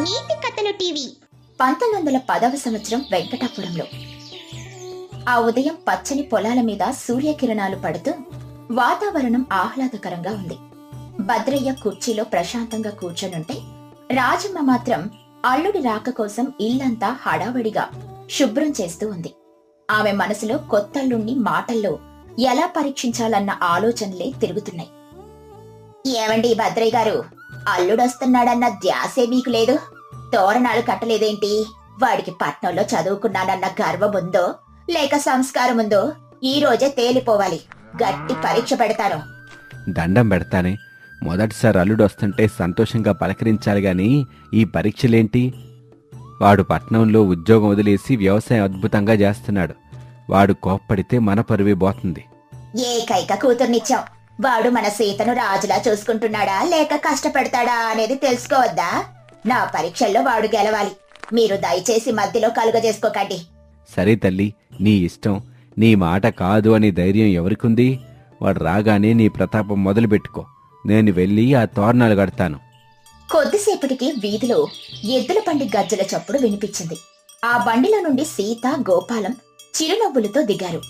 నీతి కథలు టీవీ 1910వ సంవత్సరం వెంకటాపురంలో. ఆ ఉదయం పచ్చని పొలాల మీద సూర్యకిరణాలు పడుతూ వాతావరణం ఆహ్లాదకరంగా ఉంది. భద్రయ్య కుర్చీలో ప్రశాంతంగా కూర్చొనుంటే రాజమ్మ మాత్రం అల్లుడి రాక కోసం ఇల్లంతా హడావడిగా శుభ్రం చేస్తూ ఉంది. ఆమె మనసులో కొత్తల్లుణ్ణి మాటల్లో ఎలా పరీక్షించాలన్న ఆలోచనలే తిరుగుతున్నాయి. ఏమండి భద్రయ్య గారు, అల్లుడొస్తున్నాడన్న ధ్యాసే మీకు లేదు? తోరణాలు కట్టలేదేంటి? వాడికి పట్నంలో చదువుకున్నానన్న గర్వముందో లేక సంస్కారముందో ఈ రోజే తేలిపోవాలి. గట్టి పరీక్ష పెడతాను. దండం పెడతానే. మొదటిసారి అల్లుడు వస్తుంటే సంతోషంగా పలకరించాలి గాని ఈ పరీక్షలేంటి? వాడు పట్నంలో ఉద్యోగం వదిలేసి వ్యవసాయం అద్భుతంగా చేస్తున్నాడు. వాడు కోప్పడితే మన పరువే పోతుంది. ఏకైక కూతుర్నిచ్చాం. వాడు మన సీతను రాజులా చూసుకుంటున్నాడా లేక కష్టపెడతాడా అనేది తెలుసుకోవద్దా? నా పరీక్షల్లో వాడు గెలవాలి. మీరు దయచేసి మధ్యలో కలుగజేసుకోకండి. సరే తల్లి, నీ ఇష్టం. నీ మాట కాదు అనే ధైర్యం ఎవరికుంది? వాడు రాగానే నీ ప్రతాపం మొదలుపెట్టుకో. నేను వెళ్ళి ఆ తోరణాలు కడతాను. కొద్దిసేపటికి వీధిలో ఎద్దుల బండి గజ్జల చప్పుడు వినిపించింది. ఆ బండిలో నుండి సీత, గోపాలం చిరునవ్వులతో దిగారు.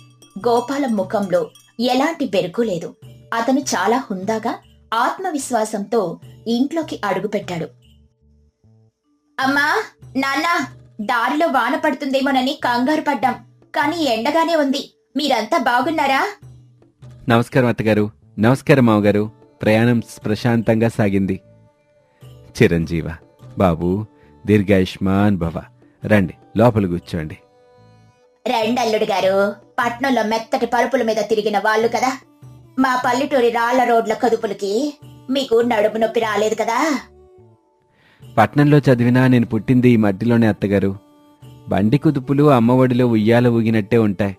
గోపాలం ముఖంలో ఎలాంటి బెరుకు లేదు. అతను చాలా హుందాగా, ఆత్మవిశ్వాసంతో ఇంట్లోకి అడుగుపెట్టాడు. అమ్మా, నాన్న, దారిలో వాన పడుతుందేమోనని కంగారు పడ్డాం. కానీ ఎండగానే ఉంది. మీరంతా బాగున్నారా? నమస్కారం అత్తగారు. నమస్కారం మావగారు. ప్రయాణం ప్రశాంతంగా సాగింది. చిరంజీవ బాబు, దీర్ఘాయుష్మాన్ భవ. రండి, లోపల కూర్చోండి. రెండల్లుడు గారు, పట్నంలో మెత్తటి పరుపుల మీద తిరిగిన వాళ్ళు కదా. మా పల్లెటూరి రాళ్ల రోడ్ల కదుపులకి మీకు నడుము నొప్పి రాలేదు కదా? పట్నంలో చదివినా నేను పుట్టింది ఈ మట్టిలోనే అత్తగారు. బండి కుదుపులు అమ్మఒడిలో ఉయ్యాల ఊగినట్టే ఉంటాయి.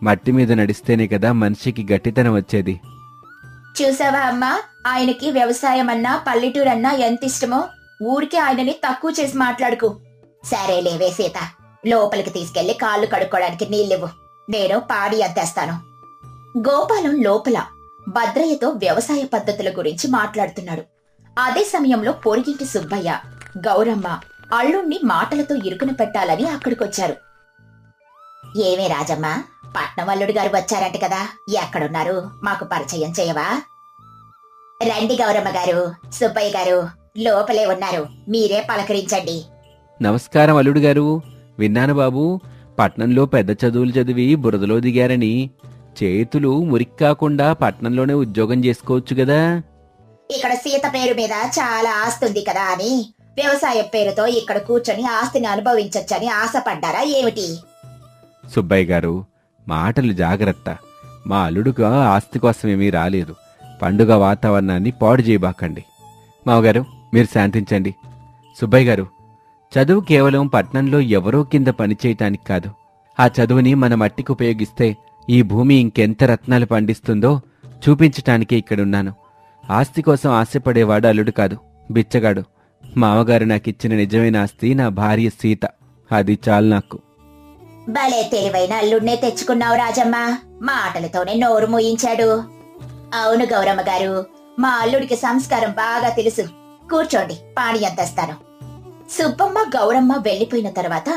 మట్టి మీద నడిస్తేనే కదా మనిషికి గట్టితనం వచ్చేది. చూసావా అమ్మా, ఆయనకి వ్యవసాయం అన్నా పల్లెటూరన్నా ఎంత ఇష్టమో. ఊరికే ఆయనని తక్కువ చేసి మాట్లాడుకు. సరేలేవే సీత, లోపలికి తీసుకెళ్లి కాళ్ళు కడుక్కోవడానికి నీళ్ళివ్వు. నేను పాడి అద్దేస్తాను. గోపాలం లోపల భద్రయ్యతో వ్యవసాయ పద్ధతుల గురించి మాట్లాడుతున్నాడు. అదే సమయంలో పొరిగింటి సుబ్బయ్య, గౌరమ్మ అల్లుణ్ణి మాటలతో ఇరుకున పెట్టాలని అక్కడికొచ్చారు. ఏమే రాజమ్మ, పట్నం అల్లుడు గారు వచ్చారంట కదా, ఎక్కడున్నారు? మాకు పరిచయం చేయవా? రండి గౌరమ్మ గారు, సుబ్బయ్య గారు లోపలే ఉన్నారు. మీరే పలకరించండి. నమస్కారం అల్లుడు గారు. విన్నాను బాబు, పట్నంలో పెద్ద చదువులు చదివి బురదలో దిగారని. చేతులు మురిక్కాకుండా పట్నంలోనే ఉద్యోగం చేసుకోవచ్చు గదా. ఇక్కడ సీత పేరు మీద చాలా ఆస్తి ఉంది కదా అని వ్యవసాయం పేరుతో ఇక్కడ కూర్చొని ఆస్తిని అనుభవించొచ్చని ఆశపడ్డారా ఏమిటి? సుబ్బయ్య గారు, మాటలు జాగ్రత్త. మా అల్లుడుగా ఆస్తి కోసమేమీ రాలేదు. పండుగ వాతావరణాన్ని పాడు చేయబాకండి. మావగారు, మీరు శాంతించండి. సుబ్బయ్య గారు, చదువు కేవలం పట్నంలో ఎవరో కింద పనిచేయటానికి కాదు. ఆ చదువుని మన మట్టికి ఉపయోగిస్తే ఈ భూమి ఇంకెంత రత్నాలు పండిస్తుందో చూపించటానికే ఇక్కడున్నాను. ఆస్తి కోసం ఆశపడేవాడు అల్లుడు కాదు, బిచ్చగాడు. మామగారు నాకిచ్చిన నిజమైన ఆస్తి నా భార్య సీత. అది చాలు నాకు. భలే తెలివైన అల్లుడినే తెచ్చుకున్నావు రాజమ్మ. మాటలతోనే నోరు మూయించాడు. అవును గౌరమ్మ గారు, మా అల్లుడికి సంస్కారం బాగా తెలుసు. కూర్చోండి, పానీయం తెస్తాను. సుబ్బమ్మ, గౌరమ్మ వెళ్లిపోయిన తర్వాత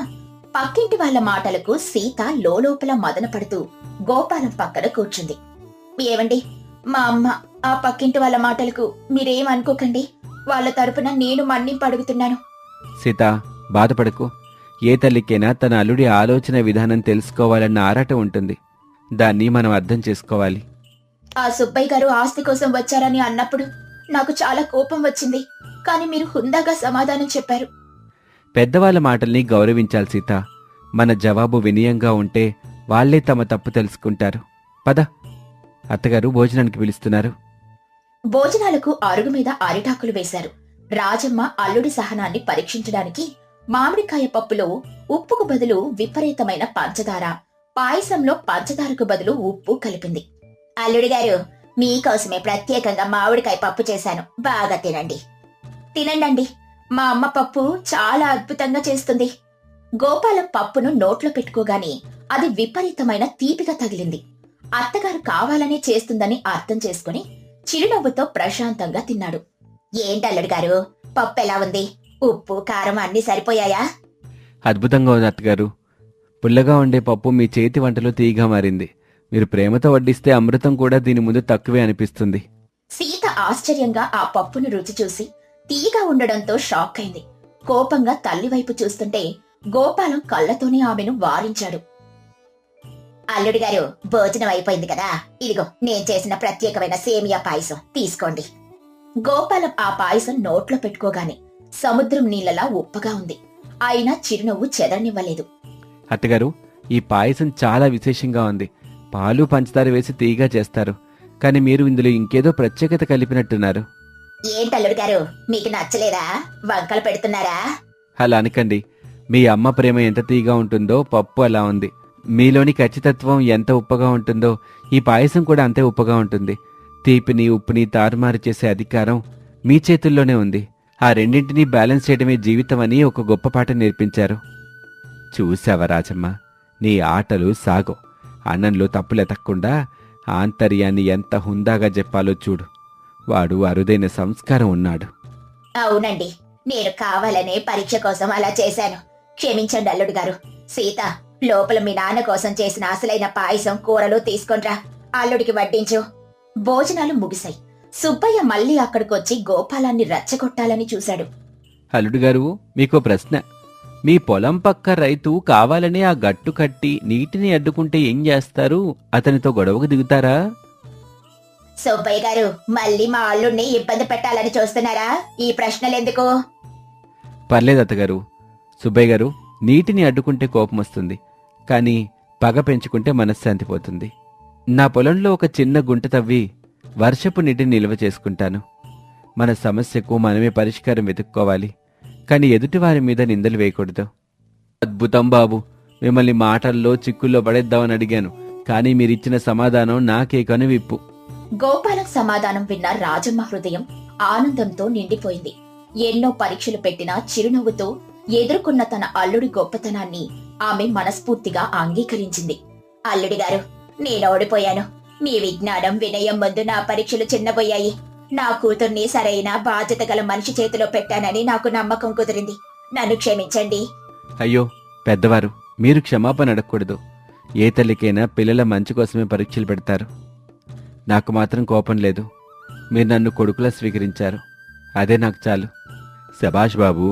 పక్కింటి వాళ్ల మాటలకు సీత లోపల మదన పడుతూ గోపాలం పక్కన కూర్చుంది. ఏవండి, మా అమ్మ ఆ పక్కింటి వాళ్ళ మాటలకు మీరేం అనుకోకండి. వాళ్ళ తరపున నేను మన్నింపు అడుగుతున్నాను. సీత, బాధపడకు. ఏ తల్లికైనా తన అల్లుడి ఆలోచన విధానం తెలుసుకోవాలన్న ఆరాటం ఉంటుంది. దాన్ని మనం అర్థం చేసుకోవాలి. ఆ సుబ్బయ్య గారు ఆస్తి కోసం వచ్చారని అన్నప్పుడు నాకు చాలా కోపం వచ్చింది. కాని మీరు హుందాగా సమాధానం చెప్పారు. పెద్దవాళ్ల మాటల్ని గౌరవించాలి సీత. మన జవాబు వినయంగా ఉంటే వాళ్లే తమ తప్పు తెలుసుకుంటారు. పద, అత్తగారు భోజనానికి పిలుస్తున్నారు. భోజనాలకు అరుగు మీద అరిటాకులు వేశారు. రాజమ్మ అల్లుడి సహనాన్ని పరీక్షించడానికి మామిడికాయ పప్పులో ఉప్పుకు బదులు విపరీతమైన పంచదార, పాయసంలో పంచదారకు బదులు ఉప్పు కలిపింది. అల్లుడి గారు, మీకోసమే ప్రత్యేకంగా మామిడికాయ పప్పు చేశాను. బాగా తినండి. తినండి, మా అమ్మ పప్పు చాలా అద్భుతంగా చేస్తుంది. గోపాలం పప్పును నోట్లో పెట్టుకోగానే అది విపరీతమైన తీపిగా తగిలింది. అత్తగారు కావాలనే చేస్తుందని అర్థం చేసుకుని చిరునవ్వుతో ప్రశాంతంగా తిన్నాడు. ఏంటల్లుడు గారు, పప్పు ఎలా ఉంది? ఉప్పు కారం అన్నీ సరిపోయాయా? అద్భుతంగా ఉంది అత్తగారు. పుల్లగా ఉండే పప్పు మీ చేతి వంటలో తీయగా మారింది. మీరు ప్రేమతో వడ్డిస్తే అమృతం కూడా దీని ముందు తక్కువే అనిపిస్తుంది. సీత ఆశ్చర్యంగా ఆ పప్పును రుచి చూసి తీయగా ఉండడంతో షాక్ అయింది. కోపంగా తల్లి వైపు చూస్తుంటే గోపాలం కళ్ళతోనే ఆమెను వారించాడు. అల్లుడి గారు, భోజనం అయిపోయింది కదా, ఇదిగో నేను చేసిన ప్రత్యేకమైన సేమియా పాయసం తీసుకోండి. గోపాలం ఆ పాయసం నోట్లో పెట్టుకోగానే సముద్రం నీళ్లలా ఉప్పగా ఉంది. అయినా చిరునవ్వు చెదరనివ్వలేదు. అత్తగారు, ఈ పాయసం చాలా విశేషంగా ఉంది. పాలు పంచదార వేసి తీయగా చేస్తారు. కానీ మీరు ఇందులో ఇంకేదో ప్రత్యేకత కలిపినట్టున్నారు. ఏంటల్లుడు గారు, మీకు నచ్చలేదా? వంకలు పెడుతున్నారా? అలా అనకండి. మీ అమ్మ ప్రేమ ఎంత తీయగా ఉంటుందో పప్పు అలా ఉంది. మీలోని ఖచ్చితత్వం ఎంత ఉప్పగా ఉంటుందో ఈ పాయసం కూడా అంతే ఉప్పగా ఉంటుంది. తీపిని ఉప్పుని తారుమారు చేసే అధికారం మీ చేతుల్లోనే ఉంది. ఆ రెండింటినీ బ్యాలెన్స్ చేయడమే జీవితం అని ఒక గొప్ప పాఠం నేర్పించారు. చూసావా రాజమ్మ, నీ ఆటలు సాగో. అన్నంలో తప్పులెతక్కుండా ఆంతర్యాన్ని ఎంత హుందాగా చెప్పాలో చూడు. వాడు అరుదైన సంస్కారం ఉన్నాడు. అవునండి, నేను కావాలనే పరీక్ష కోసం అలా చేశాను. క్షమించండి అల్లుడు గారు. సీత, లోపల మీ నాన్న కోసం చేసిన అసలైన పాయసం కూరలు తీసుకొనిరా, అల్లుడికి వడ్డించు. భోజనాలు ముగిశాయి. సుబ్బయ్య మళ్ళీ అక్కడికొచ్చి గోపాలాన్ని రెచ్చగొట్టాలని చూశాడు. అల్లుడు గారు, మీకో ప్రశ్న. మీ పొలం పక్క రైతు కావాలని ఆ గట్టు కట్టి నీటిని అడ్డుకుంటే ఏం చేస్తారు? అతనితో గొడవకు దిగుతారా? సుబ్బయ్య గారు, మళ్ళీ మా అల్లుడిని ఇబ్బంది పెట్టాలని చూస్తున్నారా? ఈ ప్రశ్నలెందుకు? పర్లేదు అత్తగారు. సుబ్బయ్య గారు, నీటిని అడ్డుకుంటే కోపం వస్తుంది, కానీ పగ పెంచుకుంటే మనశ్శాంతి పోతుంది. నా పొలంలో ఒక చిన్న గుంట తవ్వి వర్షపు నీటిని నిల్వ చేసుకుంటాను. మన సమస్యకు మనమే పరిష్కారం వెతుక్కోవాలి, కానీ ఎదుటివారి మీద నిందలు వేయకూడదు. అద్భుతం బాబు, మిమ్మల్ని మాటల్లో చిక్కుల్లో పడేద్దామని అడిగాను, కానీ మీరిచ్చిన సమాధానం నాకే కనువిప్పు. గోపాలం సమాధానం విన్న రాజమ్మ హృదయం ఆనందంతో నిండిపోయింది. ఎన్నో పరీక్షలు పెట్టినా చిరునవ్వుతో ఎదుర్కొన్న తన అల్లుడి గొప్పతనాన్ని ఆమె మనస్ఫూర్తిగా అంగీకరించింది. అల్లుడి గారు, నేను ఓడిపోయాను. మీ విజ్ఞానం వినయం ముందు నా పరీక్షలు చిన్నబోయాయి. నా కూతుర్ని సరైన బాధ్యత గల మనిషి చేతిలో పెట్టానని నాకు నమ్మకం కుదిరింది. నన్ను క్షమించండి. అయ్యో పెద్దవారు, మీరు క్షమాపణ అడగకూడదు. ఏ తల్లికైనా పిల్లల మంచి కోసమే పరీక్షలు పెడతారు. నాకు మాత్రం కోపం లేదు. మీరు నన్ను కొడుకులా స్వీకరించారు, అదే నాకు చాలు. శభాష్ బాబు,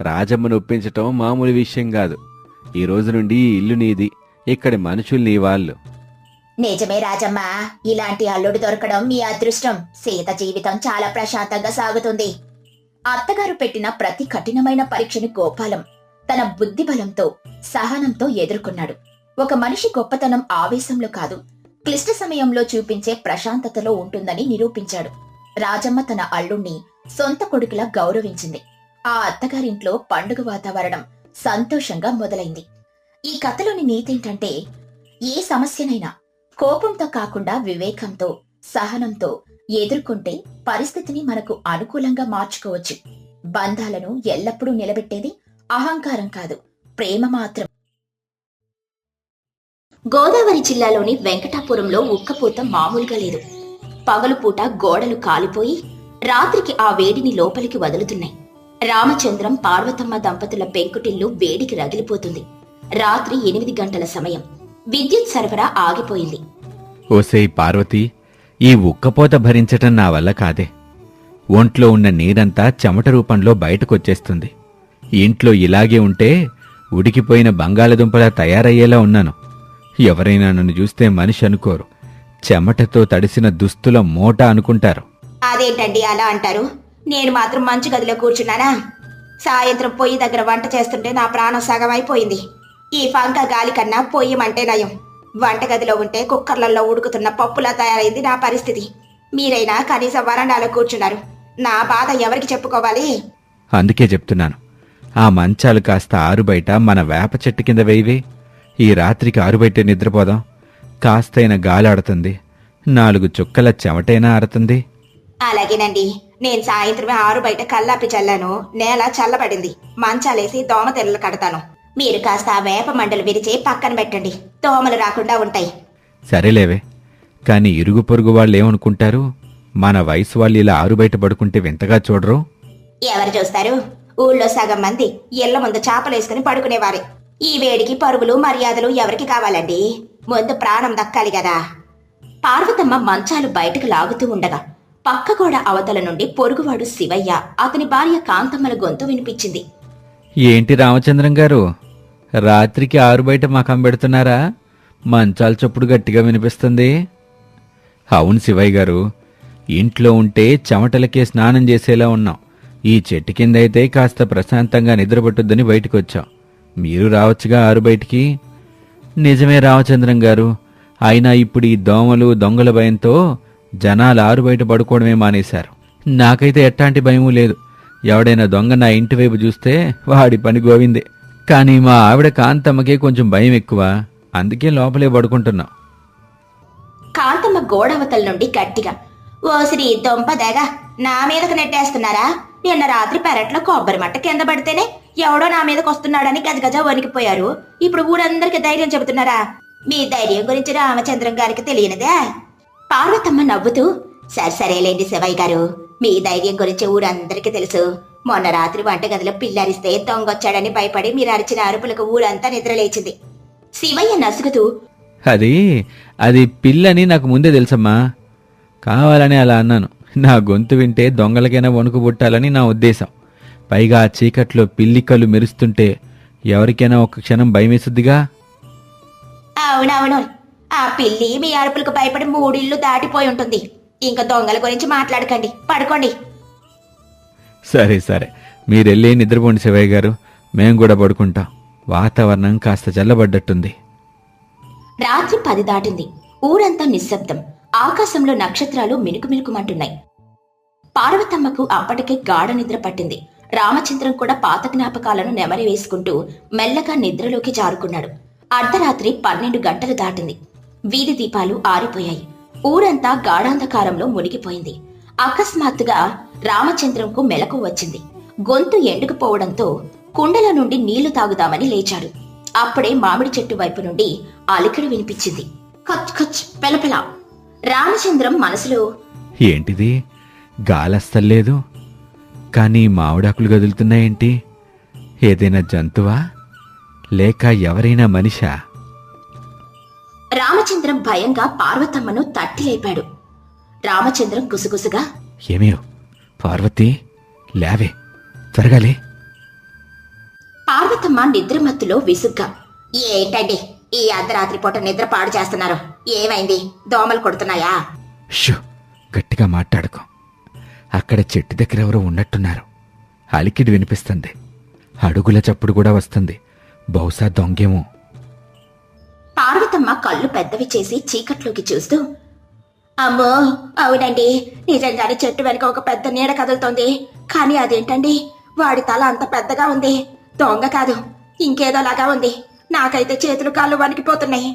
రాజమ్మను ఒప్పించటం మామూలు విషయం కాదు. ఈ రోజు నుండి ఈ ఇల్లు నీది, ఇక్కడి మనుషులు నీ వాళ్ళు. నిజమే రాజమ్మ, ఇలాంటి అల్లుడు దొరకడం మీ అదృష్టం. సీత జీవితం చాలా ప్రశాంతంగా సాగుతుంది. అత్తగారు పెట్టిన ప్రతి కఠినమైన పరీక్షను గోపాలం తన బుద్ధి బలంతో, సహనంతో ఎదుర్కొన్నాడు. ఒక మనిషి గొప్పతనం ఆవేశంలో కాదు, క్లిష్ట సమయంలో చూపించే ప్రశాంతతలో ఉంటుందని నిరూపించాడు. రాజమ్మ తన అల్లుణ్ణి సొంత కొడుకులా గౌరవించింది. ఆ అత్తగారింట్లో పండుగ వాతావరణం సంతోషంగా మొదలైంది. ఈ కథలోని నీతేంటంటే, ఏ సమస్యనైనా కోపంతో కాకుండా వివేకంతో, సహనంతో ఎదుర్కొంటే పరిస్థితిని మనకు అనుకూలంగా మార్చుకోవచ్చు. బంధాలను ఎల్లప్పుడూ నిలబెట్టేది అహంకారం కాదు, ప్రేమ మాత్రం. గోదావరి జిల్లాలోని వెంకటాపురంలో ఉక్కపోత మామూలుగా లేదు. పగలుపూట గోడలు కాలిపోయి రాత్రికి ఆ వేడిని లోపలికి వదులుతున్నాయి. రామచంద్రం, పార్వతమ్మ దంపతుల పెంకుటిల్లు వేడికి రగిలిపోతుంది. రాత్రి 8 గంటల సమయం. విద్యుత్ సరఫరా ఆగిపోయింది. ఓసేయ్ పార్వతి, ఈ ఉక్కపోత భరించటం నా వల్ల కాదే. ఒంట్లో ఉన్న నీరంతా చెమట రూపంలో బయటకొచ్చేస్తుంది. ఇంట్లో ఇలాగే ఉంటే ఉడికిపోయిన బంగాళదుంపలా తయారయ్యేలా ఉన్నాను. ఎవరైనా నన్ను చూస్తే మనిషి అనుకోరు, చెమటతో తడిసిన దుస్తుల మూట అనుకుంటారు. అదేంటండి అలా అంటారు? నేను మాత్రం మంచు గదిలో కూర్చున్నానా? సాయంత్రం పొయ్యి దగ్గర వంట చేస్తుంటే నా ప్రాణం సగం అయిపోయింది. ఈ పంక గాలి కన్నా పొయ్యమంటే నయం. వంటగదిలో ఉంటే కుక్కర్లలో ఉడుకుతున్న పప్పులా తయారైంది నా పరిస్థితి. మీరైనా కనీసం వరండాలో కూర్చున్నారు. నా బాధ ఎవరికి చెప్పుకోవాలి? అందుకే చెప్తున్నాను, ఆ మంచాలు కాస్త ఆరుబయట మన వేప చెట్టు కింద వేయివే. ఈ రాత్రికి ఆరుబయటే నిద్రపోదాం. కాస్తైన గాలాడుతుంది, 4 చుక్కల చెమటైనా ఆరుతుంది. అలాగేనండి. నేను సాయంత్రమే 6 బయట కల్లాపి చల్లాను. నేల చల్లబడింది. మంచాలేసి దోమతెరలు కడతాను. మీరు కాస్త ఆ వేప మండలు విరిచి పక్కన పెట్టండి, దోమలు రాకుండా ఉంటాయి. సరేలేవే, కాని ఇరుగు పొరుగు వాళ్ళేమనుకుంటారు? మన వయసు వాళ్ళు ఇలా ఆరుబయట పడుకుంటే వింతగా చూడరు? ఎవరు చూస్తారు? ఊళ్ళో సగం మంది ఇళ్ల ముందు చాపలేసుకుని పడుకునేవారే. ఈ వేడికి పరుగులు మర్యాదలు ఎవరికి కావాలండి? ముందు ప్రాణం దక్కాలి కదా. పార్వతమ్మ మంచాలు బయటకు లాగుతూ ఉండగా పక్క గోడ అవతల నుండి పొరుగువాడు శివయ్య, అతని భార్య కాంతమ్మల గొంతు వినిపించింది. ఏంటి రామచంద్రం గారు, రాత్రికి ఆరు బయట మకం పెడుతున్నారా? మంచాల చప్పుడు గట్టిగా వినిపిస్తుంది. అవును శివయ్య గారు, ఇంట్లో ఉంటే చెమటలకే స్నానం చేసేలా ఉన్నాం. ఈ చెట్టు కింద అయితే కాస్త ప్రశాంతంగా నిద్రపట్టుద్దని బయటకొచ్చాం. మీరు రావచ్చుగా ఆరు బయటికి. నిజమే రామచంద్రం గారు, అయినా ఇప్పుడు ఈ దోమలు దొంగల భయంతో జనాలు ఆరు బయట పడుకోవడమే మానేశారు. నాకైతే ఎట్లాంటి భయమూ లేదు. ఎవడైనా దొంగ నా ఇంటి వైపు చూస్తే వాడి పని గోవిందే. కానీ మా ఆవిడ కాంతమ్మకే కొంచెం భయం ఎక్కువ, అందుకే లోపలే పడుకుంటున్నాం. కాంతమ్మ గోడవతల నుండి గట్టిగా, ఓ శ్రీ దొంపదేగా, నా మీదకు నెట్టేస్తున్నారా? నిన్న రాత్రి పెరట్లో కొబ్బరి మట్ట కింద పడితేనే ఎవడో నా మీదకి వస్తున్నాడని గజగజ వణికిపోయారు. ఇప్పుడు ఊరందరికి ధైర్యం చెబుతున్నారా? మీ ధైర్యం గురించి రామచంద్రం గారికి తెలియనిదే? పార్వతమ్మ నవ్వుతూ, సరేలేండి శివయ్య గారు, మీ ధైర్యం గురించి ఊరందరికీ తెలుసు. మొన్న రాత్రి వంటగదిలో పిల్లరిస్తే దొంగొచ్చాడని భయపడి మీరు అరిచిన అరుపులకు ఊరంతా నిద్రలేచింది. శివయ్య నసుగుతూ, అది పిల్లని నాకు ముందే తెలుసమ్మా. కావాలని అలా అన్నాను. నా గొంతు వింటే దొంగలకైనా వణుకు పుట్టాలని నా ఉద్దేశం. పైగా ఆ చీకట్లో పిల్లి కళ్ళు మెరుస్తుంటే ఎవరికైనా ఒక క్షణం భయమేసుద్దిగా. అవునవును, ఆ పిల్లి మీ అరుపులకు భయపడి 3 ఇళ్ళు దాటిపోయి ఉంటుంది. ఇంకా దొంగల గురించి మాట్లాడకండి, పడుకోండి. సరే మీరెళ్ళి నిద్రపోండి శివయ్య గారు, మేం కూడా పడుకుంటాం. వాతావరణం కాస్త చల్లబడ్డట్టుంది. రాత్రి 10 దాటింది. ఊరంతా నిశ్శబ్దం. ఆకాశంలో నక్షత్రాలు మినుకుమినుకుమంటున్నాయి. పార్వతమ్మకు అప్పటికే గాఢ నిద్ర పట్టింది. రామచంద్రం కూడా పాత జ్ఞాపకాలను నెమరి వేసుకుంటూ మెల్లగా నిద్రలోకి జారుకున్నాడు. అర్ధరాత్రి 12 గంటలు దాటింది. వీధి దీపాలు ఆరిపోయాయి. ఊరంతా గాఢాంధకారంలో మునిగిపోయింది. అకస్మాత్తుగా రామచంద్రంకు మెలకు వచ్చింది. గొంతు ఎండుకుపోవడంతో కుండల నుండి నీళ్లు తాగుదామని లేచాడు. అప్పుడే మామిడి చెట్టు వైపు నుండి అలికిడి వినిపించింది. ఖచ్ ఖచ్ పెలపెల. రామచంద్రం మనసులో, ఏంటిది, గాలస్తలేదు, కానీ మామిడాకులు కదులుతున్నాయేంటి? ఏదైనా జంతువా లేక ఎవరైనా మనిషా? రామచంద్రం భయంగా పార్వతమ్మను తట్టి లేపాడు. రామచంద్రం గుసగుసగా, ఏమేవ్ పార్వతి, లేవే, త్వరగాలే. పార్వతమ్మ నిద్రమత్తులో విసుగ్గా, ఏంటండి ఈ అర్ధరాత్రి పూట నిద్ర పాడు చేస్తున్నారు? ఏమైంది? దోమలు కొడుతున్నాయా? షూ, గట్టిగా మాట్లాడుకో. అక్కడ చెట్టు దగ్గర ఎవరో ఉన్నట్టున్నారు. అలికిడి వినిపిస్తుంది. అడుగుల చప్పుడు కూడా వస్తుంది. బహుశా దొంగేమో. పార్వతమ్మ కళ్ళు పెద్దవి చేసి చీకట్లోకి చూస్తూ, అమ్మో, అవునండి, నిజంగానే చెట్టు వెనుక ఒక పెద్ద నీడ కదులుతోంది. కానీ అదేంటండి, వాడి తల అంత పెద్దగా ఉంది. దొంగ కాదు, ఇంకేదోలాగా ఉంది. నాకైతే చేతులు కాళ్ళు వణికిపోతున్నాయి.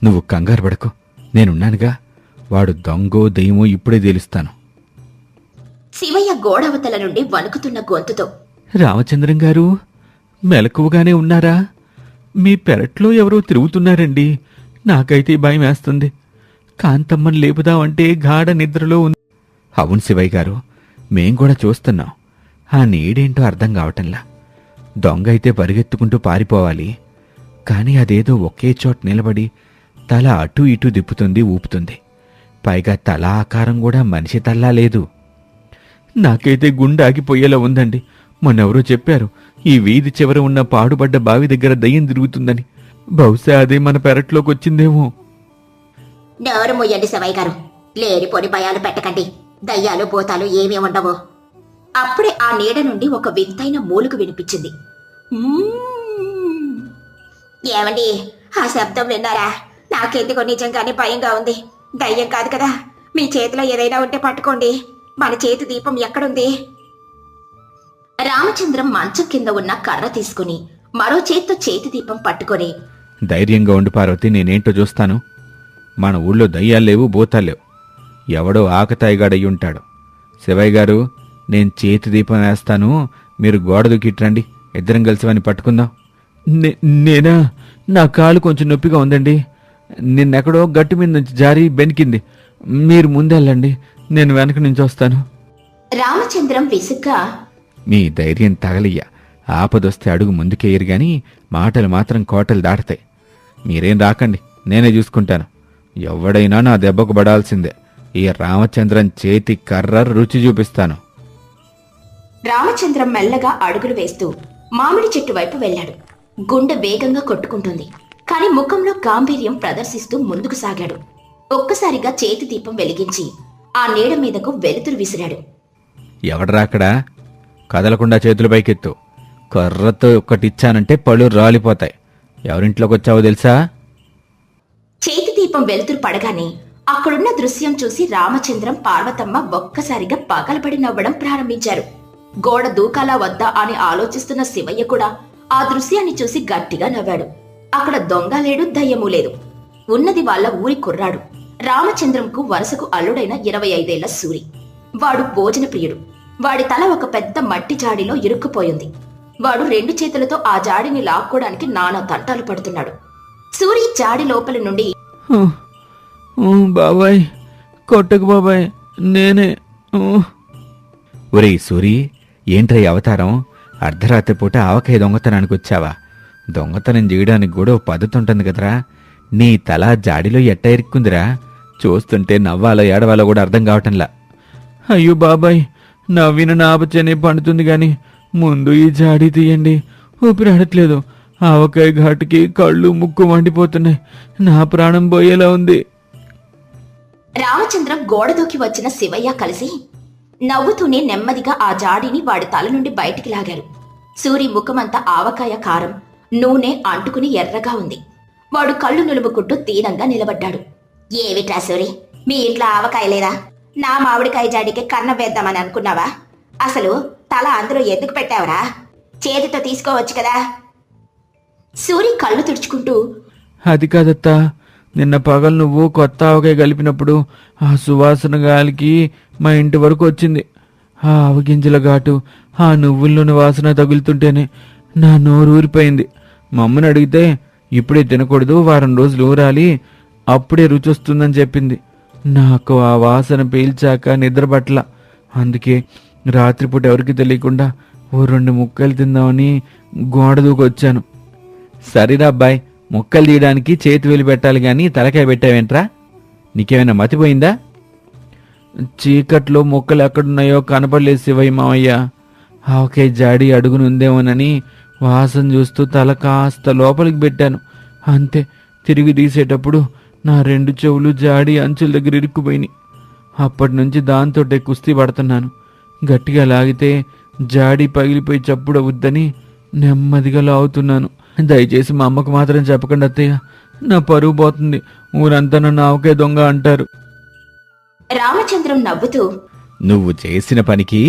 నువ్వు కంగారు పడకు, నేనున్నానుగా. వాడు దొంగో దెయ్యమో ఇప్పుడే తేలుస్తాను. శివయ్య గోడవతల నుండి వణుకుతున్న గొంతుతో, రామచంద్రం గారు, మెలకువగానే ఉన్నారా? మీ పెరట్లో ఎవరో తిరుగుతున్నారండి. నాకైతే భయం వేస్తుంది. కాంతమ్మని లేపుదామంటే గాఢ నిద్రలో ఉంది. అవును శివయ్య గారు, మేం కూడా చూస్తున్నాం. ఆ నీడేంటో అర్థం కావటంలా. దొంగ అయితే పరిగెత్తుకుంటూ పారిపోవాలి, కాని అదేదో ఒకే చోట నిలబడి తల అటూ ఇటూ దిప్పుతుంది, ఊపుతుంది. పైగా తల ఆకారం కూడా మనిషి తల్లా లేదు. నాకైతే గుండె ఆగిపోయేలా ఉందండి. మొన్నెవరో చెప్పారు, ఈ వీధి చివర ఉన్న పాడుబడ్డ బావి దగ్గర దయ్యం తిరుగుతుందని. బహుశా అదే మన పెరట్లోకి వచ్చిందేమో. నోరు ముయ్యండి శివయ్య గారు, లేనిపోని భయాలు పెట్టకండి. దయ్యాలు భూతాలు ఏమీ ఉండవు. అప్పుడే ఆ నీడ నుండి ఒక వింతైన మూలుగు వినిపించింది. ఏమండి, ఆ శబ్దం విన్నారా? నాకెందుకో నిజంగానే భయంగా ఉంది. దయ్యం కాదు కదా. మీ చేతిలో ఏదైనా ఉంటే పట్టుకోండి. మన చేతి దీపం ఎక్కడుంది? రామచంద్రం మంచం కింద ఉన్న కర్ర తీసుకుని మరో చేత్తో చేతి దీపం పట్టుకొని, ధైర్యంగా ఉండి పార్వతి, నేనేంటో చూస్తాను. మన ఊళ్ళో దయ్యాల్లేవు, భూతాల్లేవు. ఎవడో ఆకతాయిగాడయ్యుంటాడు. శివయ్య గారు, నేను చేతి దీపం వేస్తాను, మీరు గోడ దూకిట్రండి. ఇద్దరం కలిసి వాని పట్టుకుందాం. నేనా? నా కాలు కొంచెం నొప్పిగా ఉందండి. నిన్నెక్కడో గట్టి మీద నుంచి జారి బెనికింది. మీరు ముందెళ్ళండి, నేను వెనక నుంచి వస్తాను. రామచంద్రం విసుగ్గా, మీ ధైర్యం తగలయ్యా. ఆపదొస్తే అడుగు ముందుకేయరు గాని మాటలు మాత్రం కోటలు దాటతాయి. మీరేం రాకండి, నేనే చూసుకుంటాను. ఎవడైనా నా దెబ్బకు పడాల్సిందే. ఈ రామచంద్రన్ చేతి కర్ర రుచి చూపిస్తాను. రామచంద్రం మెల్లగా అడుగులు వేస్తూ మామిడి చెట్టు వైపు వెళ్ళాడు. గుండె వేగంగా కొట్టుకుంటుంది, కాని ముఖంలో గాంభీర్యం ప్రదర్శిస్తూ ముందుకు సాగాడు. ఒక్కసారిగా చేతి దీపం వెలిగించి ఆ నీడ మీదకు వెలుతురు విసిరాడు. ఎవడరాకడా? కదలకుండా చేతులు పైకెత్తు. కర్రతో ఒక్కటిచ్చానంటే పళ్ళు రాలిపోతాయి. ఎవరింట్లోకి వచ్చావో తెలుసా? చేతి దీపం వెలుతురు పడగానే అక్కడున్న దృశ్యం చూసి రామచంద్రం, పార్వతమ్మ ఒక్కసారిగా పగలబడి నవ్వడం ప్రారంభించారు. గోడ దూకాలా వద్దా అని ఆలోచిస్తున్న శివయ్య కూడా ఆ దృశ్యాన్ని చూసి గట్టిగా నవ్వాడు. అక్కడ దొంగ లేడు, దయ్యమూ లేదు. ఉన్నది వాళ్ళ ఊరి కుర్రాడు. రామచంద్రంకు వరుసకు అల్లుడైన 25 ఏళ్ల సూరి. వాడు భోజన ప్రియుడు. వాడి తల ఒక పెద్ద మట్టి జాడిలో ఇరుక్కుపోయింది. వాడు 2 చేతులతో ఆ జాడిని లాక్కోడానికి నానా తంటాలు పడుతున్నాడు. సూరి జాడి లోపలి నుండి, బాబాయ్, కొట్టకు బాబాయ్, నేనే. ఒరే సూరి, ఏంట్రా ఈ అవతారం? అర్ధరాత్రి పూట ఆవకాయ దొంగతనానికి వచ్చావా? దొంగతనం చేయడానికి కూడా ఓ పద్ధతి ఉంటుంది కదరా. నీ తల జాడిలో ఎట్ట ఇరుక్కుందిరా? చూస్తుంటే నవ్వాలో ఏడవాలో కూడా అర్థం కావటంలా. అయ్యో బాబాయ్, నవ్విన నాపచనే పండుతుంది గాని ముందు ఈ జాడి తీయండి. ఊపిరాడట్లేదు. ఆవకాయ ఘాటుకి కళ్ళు ముక్కు మండిపోతున్నాయి. నా ప్రాణం పోయేలా ఉంది. రామచంద్రం గోడ దూకి వచ్చిన శివయ్య కలిసి నవ్వుతూనే నెమ్మదిగా ఆ జాడిని వాడి తల నుండి బయటికి లాగారు. సూరి ముఖమంతా ఆవకాయ కారం, నూనె అంటుకుని ఎర్రగా ఉంది. వాడు కళ్ళు నులుముకుంటూ దీనంగా నిలబడ్డాడు. ఏమిట్రా సూరి, మీ ఇంట్లో ఆవకాయ లేదా? నా మామిడికాయ జాడికి కన్నం వేద్దామని అనుకున్నావా? అసలు తల అందులో ఎందుకు పెట్టావురా? చేతితో తీసుకోవచ్చు కదా. సూరి కళ్ళు తుడుచుకుంటూ, అది కాదత్తా, నిన్న పగలు నువ్వు కొత్త ఆవకాయ కలిపినప్పుడు ఆ సువాసన గాలికి మా ఇంటి వరకు వచ్చింది. ఆ ఆవగింజల ఘాటు, ఆ నువ్వుల్లోని వాసన తగులుతుంటేనే నా నోరు ఊరిపోయింది. మా అమ్మని అడిగితే ఇప్పుడే తినకూడదు, వారం రోజులు ఊరాలి, అప్పుడే రుచి వస్తుందని చెప్పింది. నాకు ఆ వాసన పీల్చాక నిద్రపట్ల. అందుకే రాత్రిపూట ఎవరికి తెలియకుండా ఓ 2 ముక్కలు తిందామని గోడ దూకొచ్చాను. సరేరా అబ్బాయి, ముక్కలు తీయడానికి చేతి వేలు పెట్టాలి గాని తలకాయ పెట్టావేంట్రా? నీకేమైనా మతిపోయిందా? చీకట్లో ముక్కలు ఎక్కడున్నాయో కనపడలేదు శివయ్య మావయ్య. ఆవకాయ జాడి అడుగునుందేమోనని వాసన చూస్తూ తల కాస్త లోపలికి పెట్టాను. అంతే, తిరిగి తీసేటప్పుడు నా 2 చెవులు జాడి అంచుల దగ్గర ఇరుక్కుపోయినాయి. అప్పటి నుంచి దాంతోటే కుస్తీ పడుతున్నాను. గట్టిగా లాగితే జాడి పగిలిపోయి చప్పుడు అవుద్దని నెమ్మదిగా లాగుతున్నాను. దయచేసి మా అమ్మకు మాత్రం చెప్పకండి అత్తయ్య, నా పరువు పోతుంది. ఊరంతా నన్ను ఆవకాయ దొంగ అంటారు. రామచంద్రం నవ్వుతూ, నువ్వు చేసిన పనికి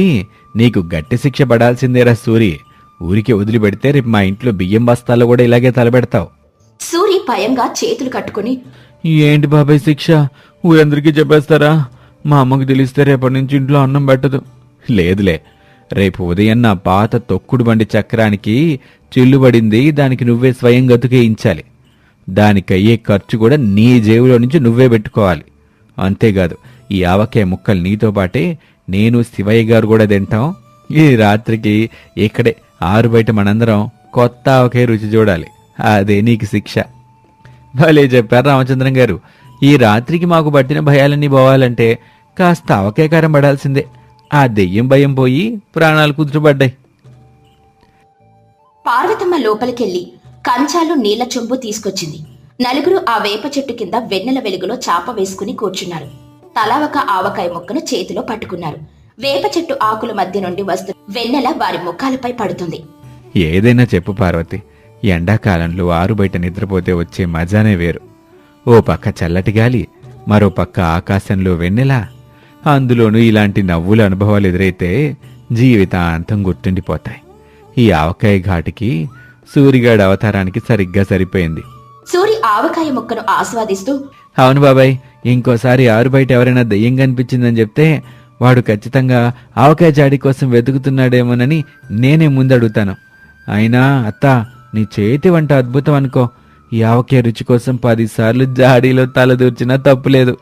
నీకు గట్టి శిక్ష పడాల్సిందేరా సూరి. ఊరికే వదిలిపెడితే రేపు మా ఇంట్లో బియ్యం బస్తాల్లో కూడా ఇలాగే తలబెడతావు. సూరి భయంగా చేతులు కట్టుకుని, ఏంటి బాబాయ్ శిక్ష? ఊరందరికీ చెప్పేస్తారా? మా అమ్మకు తెలిస్తే రేపటి నుంచి ఇంట్లో అన్నం పెట్టదు. లేదులే, రేపు ఉదయం నా పాత తొక్కుడు బండి చక్రానికి చిల్లుబడింది. దానికి నువ్వే స్వయం గతుకేయించాలి. దానికయ్యే ఖర్చు కూడా నీ జేబులో నుంచి నువ్వే పెట్టుకోవాలి. అంతేకాదు, ఈ ఆవకాయ ముక్కలు నీతో పాటే నేను, శివయ్య గారు కూడా తింటాం. ఈ రాత్రికి ఇక్కడే ఆరు బయట మనందరం కొత్త ఆవకాయ రుచి చూడాలి. అదే నీకు శిక్ష. భలే చెప్పారు రామచంద్రం గారు. ఈ రాత్రికి మాకు పట్టిన భయాలన్నీ పోవాలంటే కాస్త ఆవకాయ కారం పడాల్సిందే. ఆ దెయ్యం భయం పోయి ప్రాణాలు కుదురుపడ్డాయి. పార్వతమ్మ లోపలికెళ్లి కంచాలు నీళ్ల చెంబు తీసుకొచ్చింది. నలుగురు ఆ వేప చెట్టు కింద వెన్నెల వెలుగులో చాప వేసుకుని కూర్చున్నారు. తలా ఒక ఆవకాయ ముక్కను చేతిలో పట్టుకున్నారు. వేప చెట్టు ఆకుల మధ్య నుండి వస్తూ వెన్నెల వారి ముఖాలపై పడుతుంది. ఏదైనా చెప్పు పార్వతి, ఎండాకాలంలో ఆరు బయట నిద్రపోతే వచ్చే మజానే వేరు. ఓ పక్క చల్లటి గాలి, మరో పక్క ఆకాశంలో వెన్నెల. అందులోనూ ఇలాంటి నవ్వుల అనుభవాలు ఎదురైతే జీవితాంతం గుర్తుండిపోతాయి. ఈ ఆవకాయ ఘాటికి సూరిగాడి అవతారానికి సరిగ్గా సరిపోయింది. సూరి ఆవకాయ ముక్కను ఆస్వాదిస్తూ, అవును బాబాయ్, ఇంకోసారి ఆరు బయట ఎవరైనా దెయ్యం కనిపించిందని చెప్తే వాడు ఖచ్చితంగా ఆవకాయ జాడి కోసం వెతుకుతున్నాడేమోనని నేనే ముందడుగుతాను. అయినా అత్త, నీ చేతి వంట అద్భుతం అనుకో. ఈ ఆవకాయ రుచి కోసం 10 సార్లు జాడీలో తల దూర్చినా తప్పులేదు.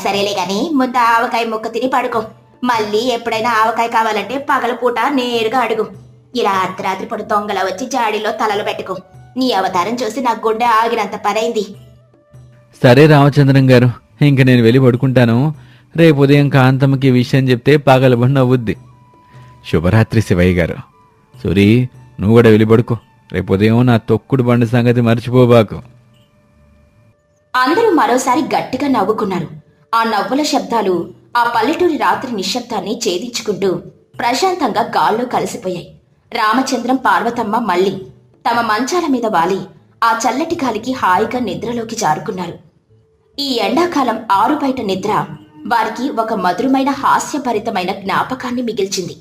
సరేలే గాని ముందు ఆవకాయ ముక్క తిని పడుకో. మళ్ళీ ఎప్పుడైనా ఆవకాయ కావాలంటే పగలపూట నేరుగా అడుగు. ఇలా అర్ధరాత్రి పొడి దొంగల వచ్చి జాడీలో తలలు పెట్టుకో. నీ అవతారం చూసి నా గుండె ఆగినంత పనైంది. సరే రామచంద్రం గారు, ఇంక నేను వెళ్ళి పడుకుంటాను. రేపు ఉదయం కాంతమ్మకి ఈ విషయం చెప్తే పగలబడి నవ్వుద్ది. శుభరాత్రి శివయ్య గారు. సూరి, నువ్వు కూడా వెళ్ళి పడుకో. రేపు ఉదయం నా తొక్కుడు బండి సంగతి మర్చిపోబాకు. అందరూ మరోసారి గట్టిగా నవ్వుకున్నారు. ఆ నవ్వుల శబ్దాలు ఆ పల్లెటూరి రాత్రి నిశ్శబ్దాన్ని ఛేదించుకుంటూ ప్రశాంతంగా గాల్లో కలిసిపోయాయి. రామచంద్రం, పార్వతమ్మ మళ్ళీ తమ మంచాల మీద వాలి ఆ చల్లటి గాలికి హాయిగా నిద్రలోకి జారుకున్నారు. ఈ ఎండాకాలం ఆరుబయట నిద్ర వారికి ఒక మధురమైన హాస్యభరితమైన జ్ఞాపకాన్ని మిగిల్చింది.